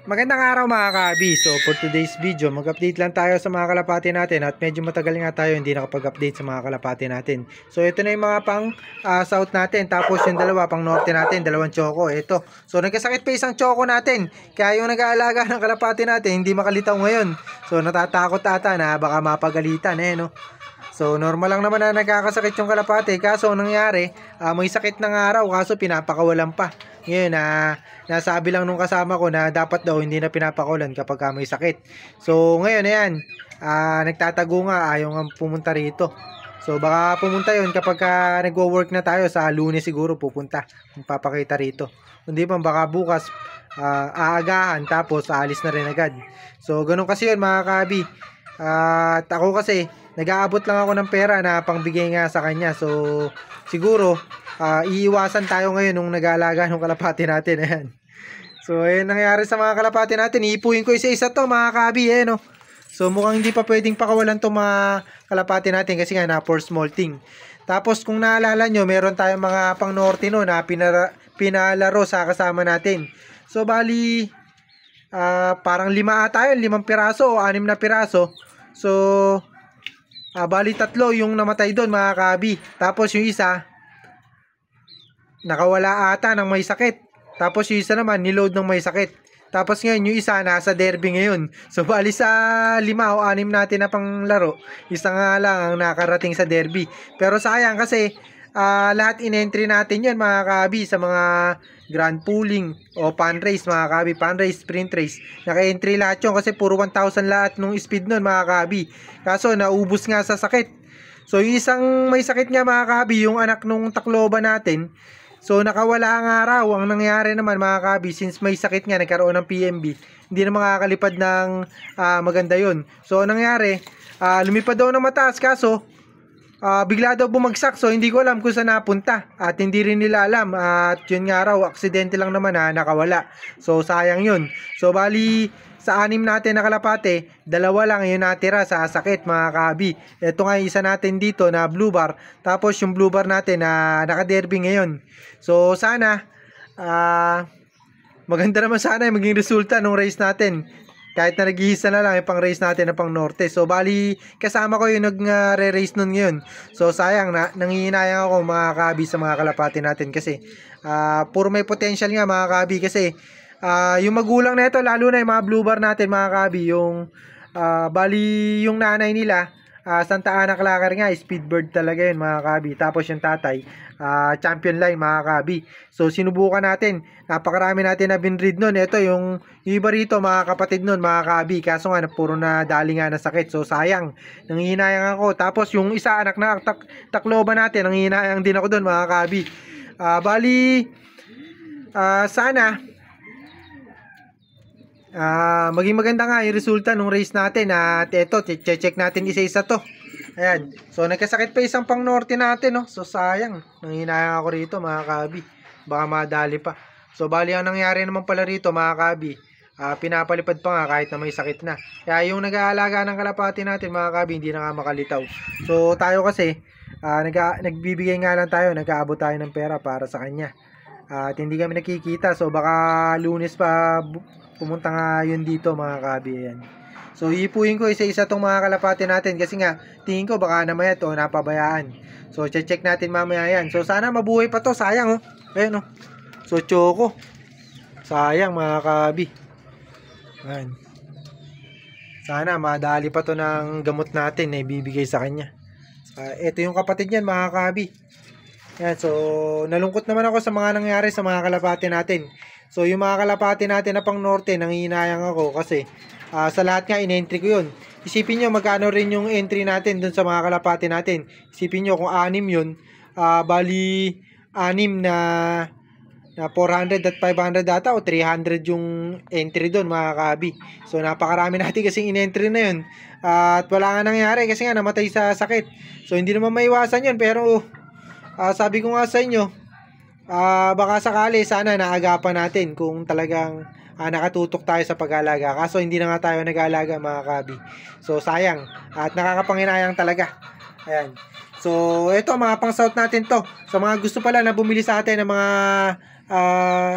Magandang araw mga ka-abi. So for today's video, mag-update lang tayo sa mga kalapati natin at medyo matagal nga tayo hindi nakapag-update sa mga kalapati natin. So ito na yung mga pang south natin, tapos yung dalawa pang norte natin, dalawang choco. Ito. So nagkasakit pa isang choco natin. Kaya yung nag-aalaga ng kalapati natin hindi makalitaw ngayon. So natatakot ata na baka mapagalitan no. So normal lang naman na nagkakasakit yung kalapati, kaso nangyari, may sakit ng araw kaso pinapakawalan pa. Ngayon nasabi lang nung kasama ko na dapat daw hindi na pinapakawalan kapag may sakit. So ngayon ayan, nagtatago nga, ayaw nga pumunta rito. So baka pumunta yon kapag nagwo-work na tayo sa Lunes siguro pupunta. Magpapakita rito. Hindi pa baka bukas aagahan tapos aalis na rin agad. So ganun kasi yun mga kabi. At ako kasi nag-aabot lang ako ng pera na pangbigay nga sa kanya. So siguro iiwasan tayo ngayon nung nag-aalaga ng kalapati natin. Ayan. So ayun nangyari sa mga kalapati natin. Iipuin ko isa-isa to mga kabi no. So mukhang hindi pa pwedeng pakawalan to mga kalapati natin kasi nga na for small thing. Tapos kung naalala nyo, meron tayong mga pang norte no na pinalaro sa kasama natin. So bali parang 5 ata yun, 5 piraso o 6 na piraso. So bali 3 yung namatay doon mga kabi. Tapos yung isa nakawala ata ng may sakit. Tapos yung isa naman niload ng may sakit. Tapos ngayon yung isa nasa derby ngayon. So bali sa 5 o 6 natin na pang laro, isa nga lang ang nakarating sa derby. Pero sayang kasi lahat in-entry natin yan mga kabi sa mga grand pooling o pan race mga kabi, pan race, sprint race. Naka-entry lahat yun kasi puro 1,000 lahat nung speed nun mga kabi. Kaso naubos nga sa sakit. So yung isang may sakit nga mga kabi, yung anak nung Tacloban natin. So nakawala ang araw. Ang nangyari naman mga kabi, since may sakit nga, nagkaroon ng PMB, hindi na makakalipad ng maganda yun. So nangyari, lumipad daw ng mataas kaso bigla daw bumagsak. So hindi ko alam kung saan napunta at hindi rin nila alam. At yun nga raw, aksidente lang naman nakawala. So sayang yun. So bali sa 6 natin na kalapate, 2 lang yung natira sa sakit mga kabi. Ito nga isa natin dito na blue bar. Tapos yung blue bar natin na naka-derby ngayon. So sana maganda naman sana yung maging resulta ng race natin. Kahit na nag-iisa na lang yung pang race natin na pang norte. So bali kasama ko yung nag-re-race nun ngayon. So sayang nangihinayang ako mga kabi sa mga kalapati natin kasi puro may potential nga mga kabi kasi yung magulang na ito, lalo na yung mga blue bar natin mga kabi, yung bali yung nanay nila Santa Ana Clacker nga, Speedbird talaga yun mga kabi. Tapos yung tatay champion line mga kabi. So sinubukan natin, napakarami natin na binread nun. Ito yung iba rito mga kapatid nun mga kabi, kaso nga puro na dali nga na sakit. So sayang, nangihinayang ako. Tapos yung isa anak na Tacloban natin, nangihinayang din ako dun mga kabi. Bali sana maging maganda nga yung resulta ng race natin. At eto, check natin isa-isa to. Ayan, so nagkasakit pa isang pang norte natin no? So sayang, nanghinayang ako rito mga kabi, baka madali pa. So bali ang nangyari naman pala rito mga kabi, pinapalipad pa nga kahit na may sakit na. Kaya yung nag-aalaga ng kalapati natin mga kabi, hindi na nga makalitaw. So tayo kasi nagbibigay nga lang tayo, nag-aabot tayo ng pera para sa kanya. At hindi kami nakikita. So baka Lunes pa pumunta nga yun dito mga kabi. Ayan. So ipuin ko isa-isa tong mga kalapati natin kasi nga tingin ko baka namaya to napabayaan. So check natin mamaya yan. So sana mabuhay pa to, sayang Ayan So choco, sayang mga kabi. Ayan. Sana madali pa to ng gamot natin na ibibigay sa kanya. Ito yung kapatid niyan mga kabi. Yan, so nalungkot naman ako sa mga nangyari sa mga kalapati natin. So yung mga kalapati natin na pang norte, nangihinayang ako kasi sa lahat nga in-entry ko yun. Isipin nyo magkano rin yung entry natin dun sa mga kalapati natin. Isipin nyo kung 6 yun, bali 6 na 400 at 500 data o 300 yung entry dun mga kabi. So napakarami natin kasing in-entry na yun. At wala nga nangyari kasi nga namatay sa sakit. So hindi naman maiwasan yun, pero sabi ko nga sa inyo, baka sakali sana naagapan natin kung talagang nakatutok tayo sa pag-aalaga. Kaso hindi na nga tayo nag-aalaga mga kabi. So sayang at nakakapanginayang talaga. Ayan. So ito mga pang south natin to. Sa mga gusto pala na bumili sa atin ng mga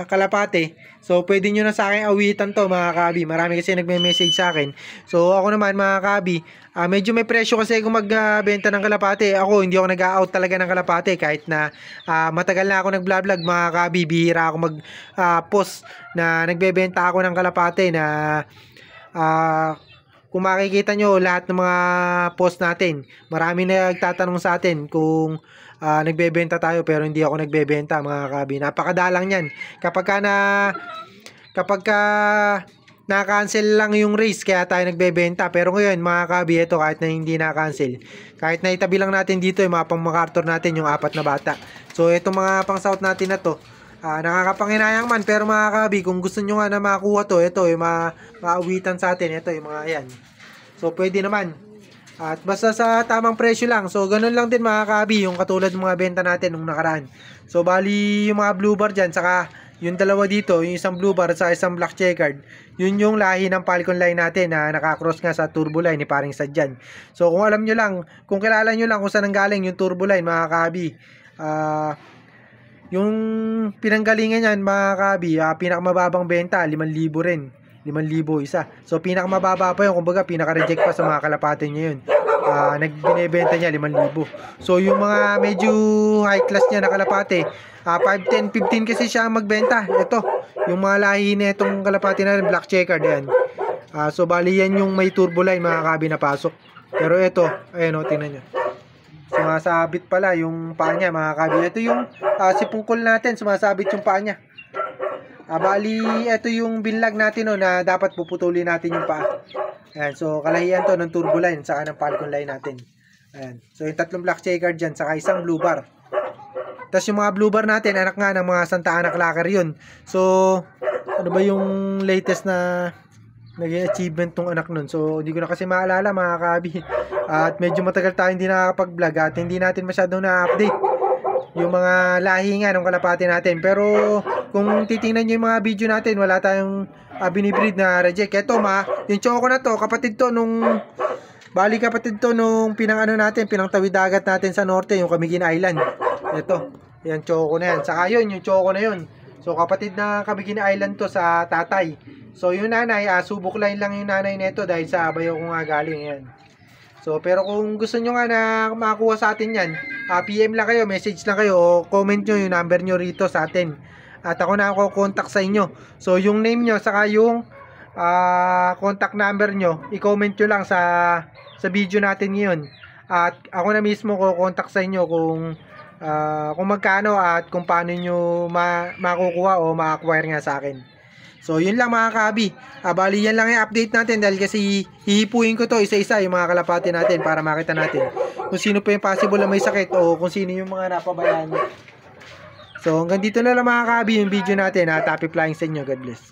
kalapate. So, pwede nyo na sa akin awitan to mga kabi. Marami kasi nagme-message sa akin. So, ako naman mga kabi, medyo may presyo kasi kung magbenta ng kalapate. Ako, hindi ako nag-out talaga ng kalapate. Kahit na matagal na ako nag-vlog mga kabi. Bihira ako mag-post na nagbebenta ako ng kalapate na kung makikita nyo lahat ng mga post natin. Marami na nagtatanong sa atin kung nagbebenta tayo pero hindi ako nagbebenta mga kabi. Napakadalang yan. Kapag na-cancel lang yung race kaya tayo nagbebenta. Pero ngayon mga kabi, ito kahit na hindi na-cancel, kahit na itabi lang natin dito yung mga pang MacArthur natin, yung 4 na bata. So itong mga pang South natin na to, nakakapanginayang man. Pero mga kabi, kung gusto nyo nga na makakuha to, ito yung maawitan sa atin. Ito yung mga yan. So pwede naman. At basta sa tamang presyo lang. So ganun lang din mga kabi, yung katulad ng mga benta natin nung nakaraan. So bali yung mga blue bar dyan, saka yung dalawa dito, yung isang blue bar at saka isang black checkered, yun yung lahi ng Falcon line natin na nakakross nga sa turbo line ni paring Sadyan. So kung alam nyo lang, kung kilala nyo lang kung saan nanggaling yung turbo line mga kabi, yung pinanggalingan yan mga kabi, pinakamababang benta 5,000 rin, 5,000 isa. So pinakamababa pa yun, kumbaga pinaka-reject pa sa mga kalapate nyo yun. Nagbinebenta niya 5,000. So yung mga medyo high class niya na kalapate, 5, 10, 15 kasi siya magbenta. Ito, yung mga lahi na itong kalapate na black checkered yan. So bali yan yung may turbo line mga kabi na pasok. Pero ito, ayan o, tingnan nyo. Sumasabit pala yung paa niya mga kabi. Ito yung sipungkol natin, sumasabit yung paa niya. Bali, ito yung binlag natin na dapat puputulin natin yung paa. Ayan, so kalahian to ng turbo line saka ng Falcon line natin. Ayan. So yung 3 black checkered dyan saka isang blue bar. Tapos yung mga blue bar natin, anak nga ng mga Santa Ana Clacker yun. So, ano ba yung latest na naging achievement tong anak nun? So, hindi ko na kasi maalala mga kabi. At medyo matagal tayo hindi nakakapag-vlog at hindi natin masyadong na-update yung mga lahi nga ng kalapati natin. Pero kung titingnan nyo yung mga video natin, wala tayong binibreed na reject. Ito yung choco na to, kapatid to nung pinang-ano natin, pinang-tawid dagat natin sa norte, yung Camiguin Island. Ito, yan choco na yan. Saka yun, yung choco na yun. So kapatid na Camiguin Island to sa tatay. So yung nanay, subok line lang yung nanay nito dahil sa bayaw ko nga galing yan. So pero kung gusto nyo nga na makakuha sa atin yan, PM lang kayo, message lang kayo, o comment nyo yung number nyo rito sa atin. At ako na ako contact sa inyo. So yung name nyo, saka yung contact number nyo, i-comment nyo lang sa video natin ngayon. At ako na mismo ko contact sa inyo kung magkano at kung paano nyo makukuha o ma-acquire nga sa akin. So yun lang mga kabi. Bali yan lang yung update natin dahil kasi hihipuin ko to isa-isa yung mga kalapati natin para makita natin kung sino pa yung possible na may sakit o kung sino yung mga napabayaan. So hanggang dito na lang mga kabi yung video natin. Happy flying sa inyo. God bless.